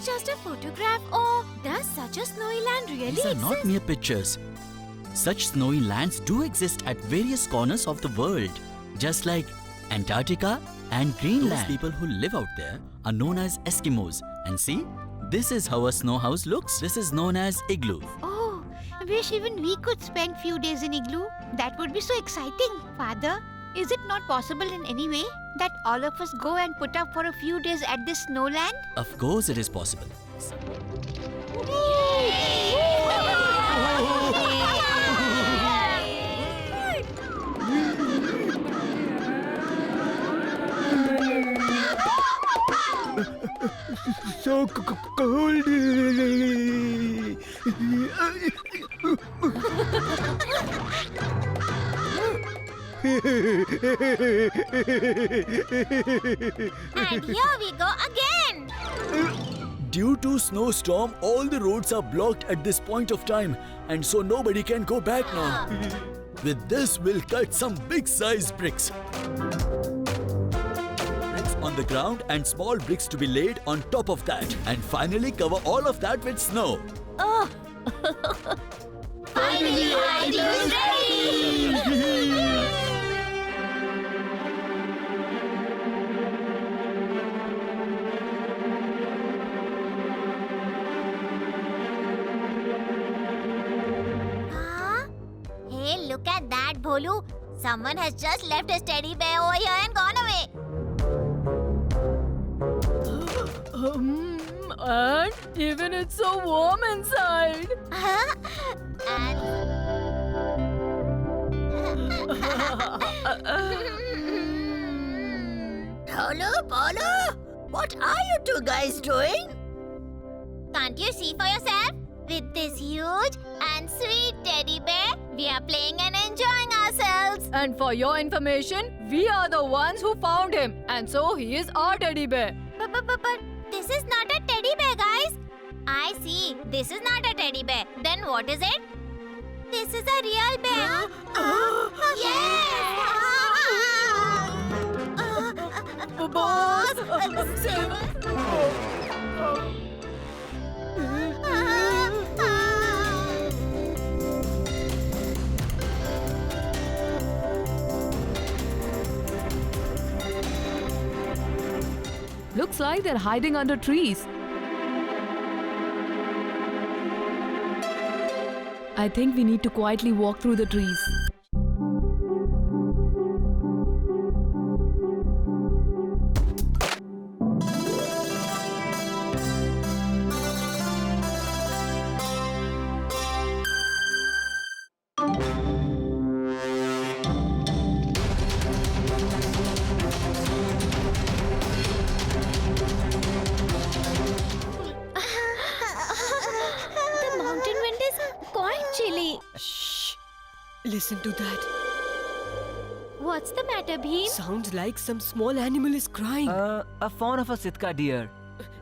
just a photograph, or does such a snowy land really These are exist? not mere pictures. Such snowy lands do exist at various corners of the world, just like Antarctica and Greenland. Those people who live out there are known as Eskimos. And see, this is how a snow house looks. This is known as igloo. Oh, wish even we could spend few days in igloo. That would be so exciting. Father, is it not possible in any way that all of us go and put up for a few days at this snowland? Of course it is possible. So cold. And here we go again. Due to snowstorm, all the roads are blocked at this point of time, and so nobody can go back now. With this, we'll cut some big size bricks. Bricks on the ground and small bricks to be laid on top of that. And finally cover all of that with snow. Oh. Finally, our igloo is ready. Hey, look at that, Bholu. Someone has just left his teddy bear over here and gone away. And even it's so warm inside. Bholu, Bholu, what are you two guys doing? Can't you see for yourself? With this huge and sweet teddy bear, we are playing and enjoying ourselves. And for your information, we are the ones who found him. And so he is our teddy bear. But this is not a teddy bear, guys. I see. This is not a teddy bear. Then what is it? This is a real bear. Yes! Boss! Looks like they're hiding under trees. I think we need to quietly walk through the trees. The mountain wind is quite chilly. Shh! Listen to that. What's the matter, Bheem? Sounds like some small animal is crying. A fawn of a Sitka deer.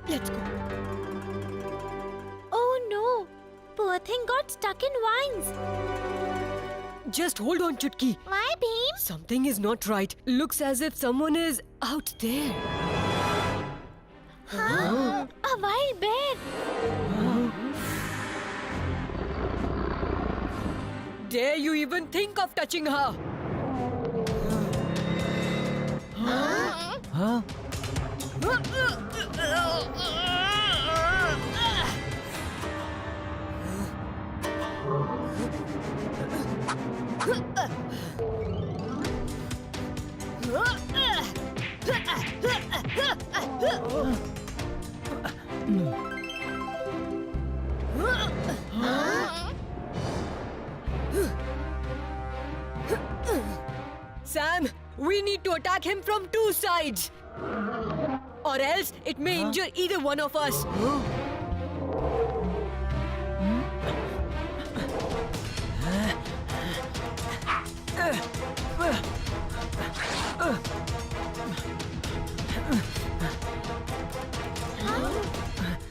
Let's go. Oh no! Poor thing got stuck in vines. Just hold on, Chutki. Why, Bheem? Something is not right. Looks as if someone is out there. Huh? A wild bear. Dare you even think of touching her? Huh? Sam, we need to attack him from two sides. Or else it may injure either one of us.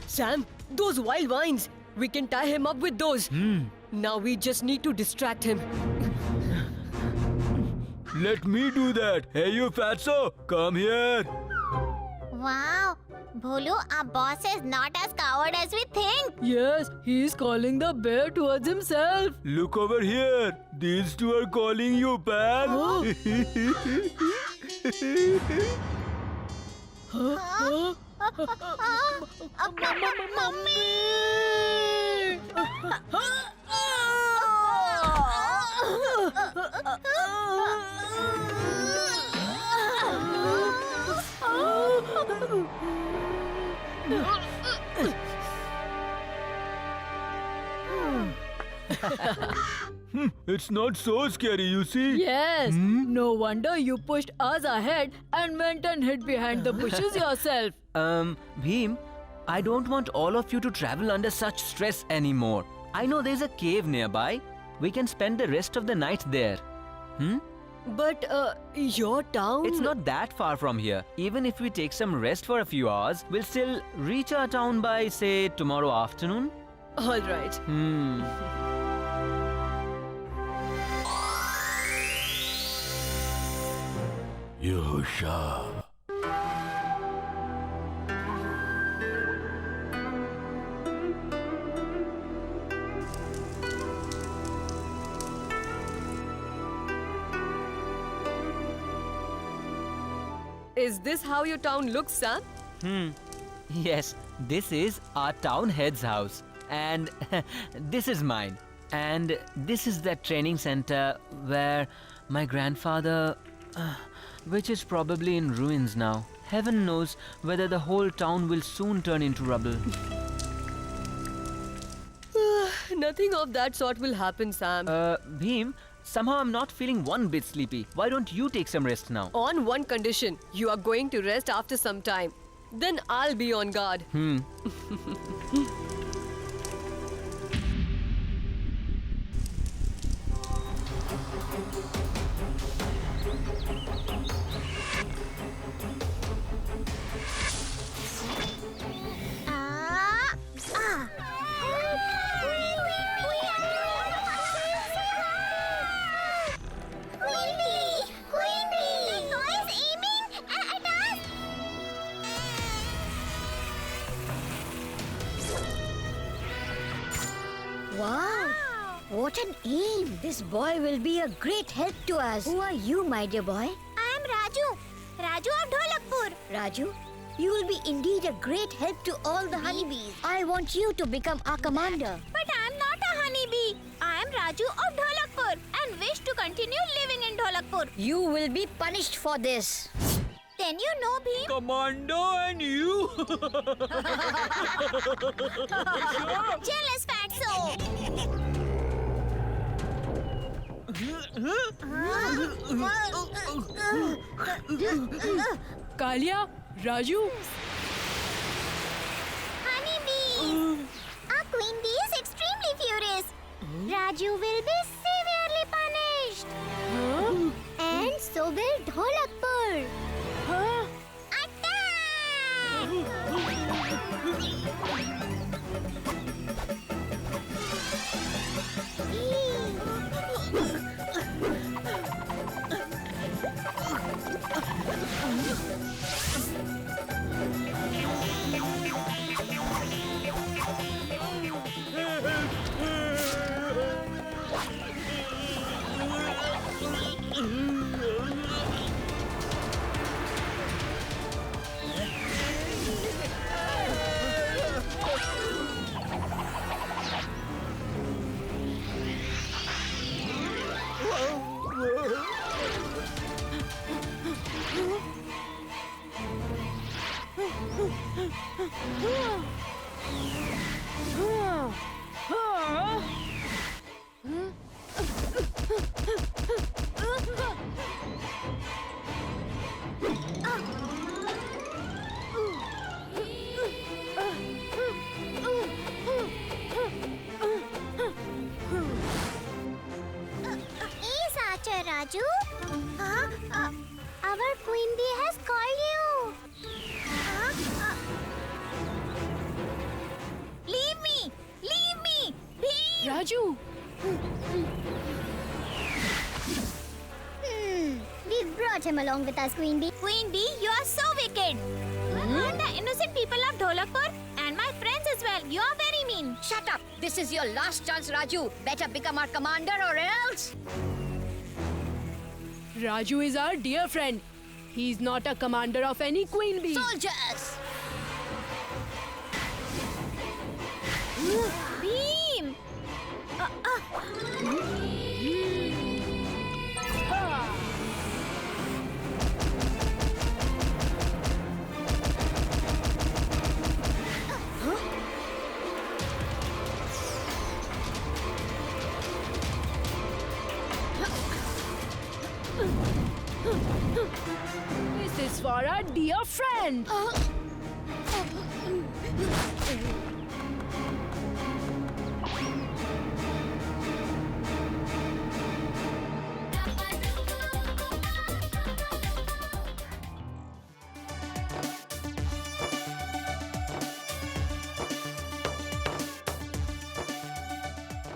Sam, those wild vines. We can tie him up with those. Now we just need to distract him. Let me do that. Hey, you fatso, come here. Wow, Bholu, our boss is not as coward as we think. Yes, he is calling the bear towards himself. Look over here. These two are calling you back. It's not so scary, you see. Yes, no wonder you pushed us ahead and went and hid behind the bushes yourself. Bhim, I don't want all of you to travel under such stress anymore. I know there's a cave nearby. We can spend the rest of the night there. But your town. It's not that far from here. Even if we take some rest for a few hours, we'll still reach our town by, say, tomorrow afternoon. All right. Yosha. Is this how your town looks, Sam? Yes, this is our town head's house. And this is mine. And this is the training center where my grandfather, which is probably in ruins now. Heaven knows whether the whole town will soon turn into rubble. Nothing of that sort will happen, Sam. Bhim, somehow I'm not feeling one bit sleepy. Why don't you take some rest now? On one condition, you are going to rest after some time. Then I'll be on guard. Wow! What an aim! This boy will be a great help to us. Who are you, my dear boy? I am Raju. Raju of Dholakpur. Raju, you will be indeed a great help to all the honeybees. I want you to become our commander. But I am not a honeybee. I am Raju of Dholakpur and wish to continue living in Dholakpur. You will be punished for this. Then you know, Bhim. Commando and you! Jealous fatso. Kalia, Raju. Honeybees. Our queen bee is extremely furious. Raju will be severely punished. And so will Dholakpur. Is Archer Raju? Our queen bee has called you. Leave me! Leave me! Bhim! Raju. We brought him along with us, Queen Bee. Queen Bee, you are so wicked. the innocent people of Dholakpur and my friends as well. You are very mean. Shut up! This is your last chance, Raju. Better become our commander or else. Raju is our dear friend. He's not a commander of any queen bee. Soldiers! Beam! This is for our dear friend.